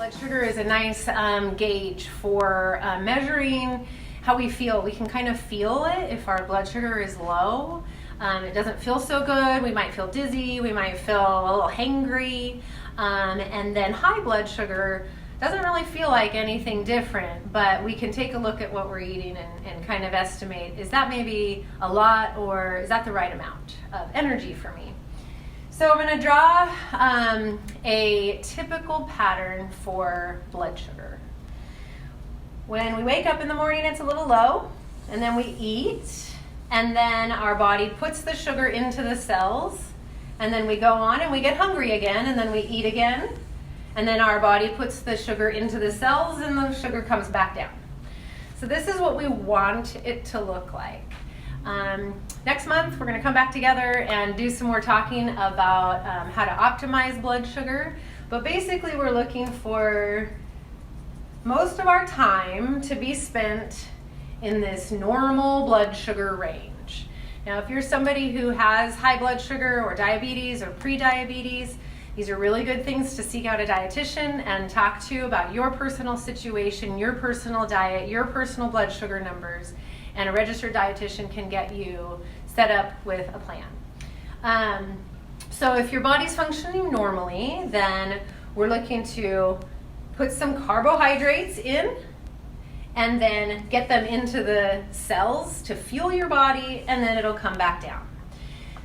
Blood sugar is a nice gauge for measuring how we feel. We can kind of feel it if our blood sugar is low. It doesn't feel so good. We might feel dizzy. We might feel a little hangry. And then high blood sugar doesn't really feel like anything different, but we can take a look at what we're eating and kind of estimate, is that maybe a lot or is that the right amount of energy for me? So I'm going to draw a typical pattern for blood sugar. When we wake up in the morning, it's a little low, and then we eat, and then our body puts the sugar into the cells, and then we go on and we get hungry again, and then we eat again, and then our body puts the sugar into the cells and the sugar comes back down. So this is what we want it to look like. Next month, we're going to come back together and do some more talking about how to optimize blood sugar. But basically, we're looking for most of our time to be spent in this normal blood sugar range. Now, if you're somebody who has high blood sugar or diabetes or pre-diabetes, these are really good things to seek out a dietitian and talk to about your personal situation, your personal diet, your personal blood sugar numbers, and a registered dietitian can get you set up with a plan. So if your body's functioning normally, then we're looking to put some carbohydrates in and then get them into the cells to fuel your body, and then it'll come back down.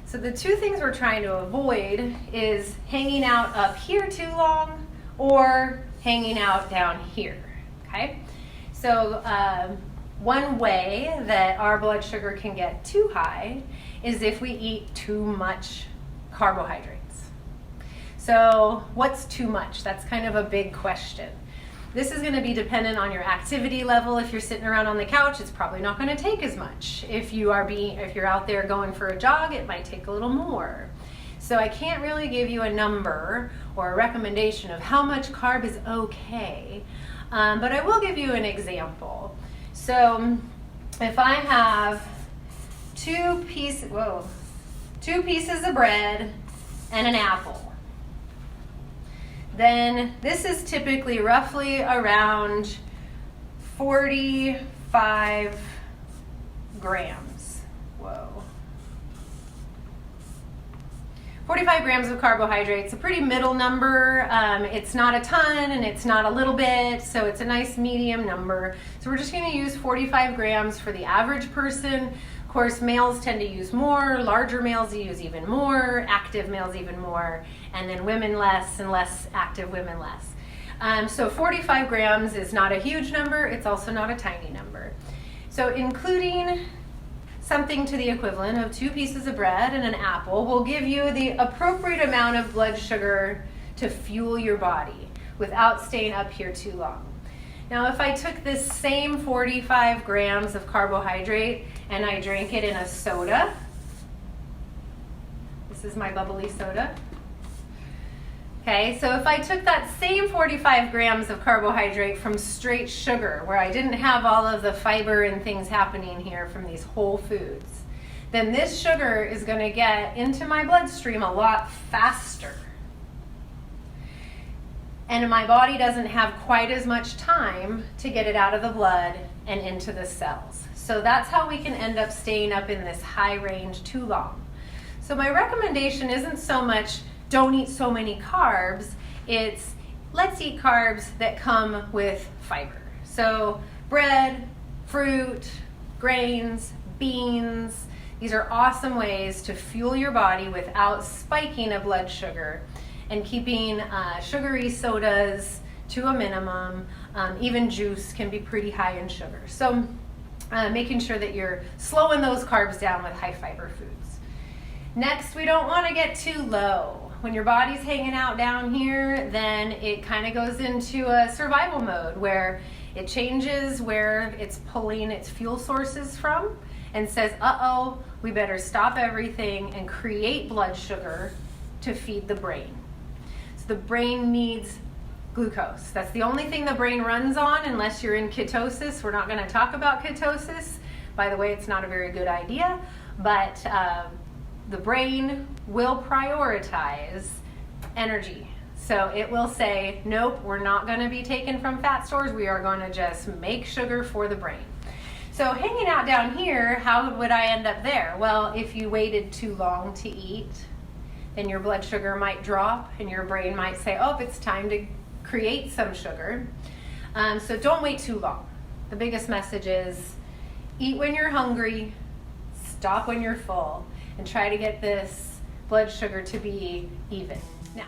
So the two things we're trying to avoid is hanging out up here too long or hanging out down here, okay? So one way that our blood sugar can get too high is if we eat too much carbohydrates. So what's too much? That's kind of a big question. This is going to be dependent on your activity level. If you're sitting around on the couch, it's probably not going to take as much. If you're out there going for a jog, it might take a little more. So I can't really give you a number or a recommendation of how much carb is okay, but I will give you an example. So if I have two pieces of bread and an apple, then this is typically roughly around 45 grams. 45 grams of carbohydrates, a pretty middle number. It's not a ton and it's not a little bit, so it's a nice medium number. So we're just going to use 45 grams for the average person. Of course, males tend to use more, larger males use even more, active males even more, and then women less, and less active women less. So 45 grams is not a huge number, it's also not a tiny number. So including something to the equivalent of 2 pieces of bread and an apple will give you the appropriate amount of blood sugar to fuel your body without staying up here too long. Now, if I took this same 45 grams of carbohydrate and I drank it in a soda, this is my bubbly soda. Okay, so if I took that same 45 grams of carbohydrate from straight sugar, where I didn't have all of the fiber and things happening here from these whole foods, then this sugar is going to get into my bloodstream a lot faster. And my body doesn't have quite as much time to get it out of the blood and into the cells. So that's how we can end up staying up in this high range too long. So my recommendation isn't so much don't eat so many carbs, it's let's eat carbs that come with fiber. So bread, fruit, grains, beans, these are awesome ways to fuel your body without spiking a blood sugar and keeping sugary sodas to a minimum. Even juice can be pretty high in sugar. So making sure that you're slowing those carbs down with high fiber foods. Next, we don't want to get too low. When your body's hanging out down here, then it kind of goes into a survival mode where it changes where it's pulling its fuel sources from and says, uh-oh, we better stop everything and create blood sugar to feed the brain. So the brain needs glucose. That's the only thing the brain runs on unless you're in ketosis. We're not going to talk about ketosis. By the way, it's not a very good idea, but the brain will prioritize energy So it will say, nope, we're not going to be taken from fat stores. We are going to just make sugar for the brain. So hanging out down here, how would I end up there? Well, if you waited too long to eat, then your blood sugar might drop and your brain might say, oh, it's time to create some sugar. So don't wait too long. The biggest message is eat when you're hungry, stop when you're full, and try to get this blood sugar to be even. Now,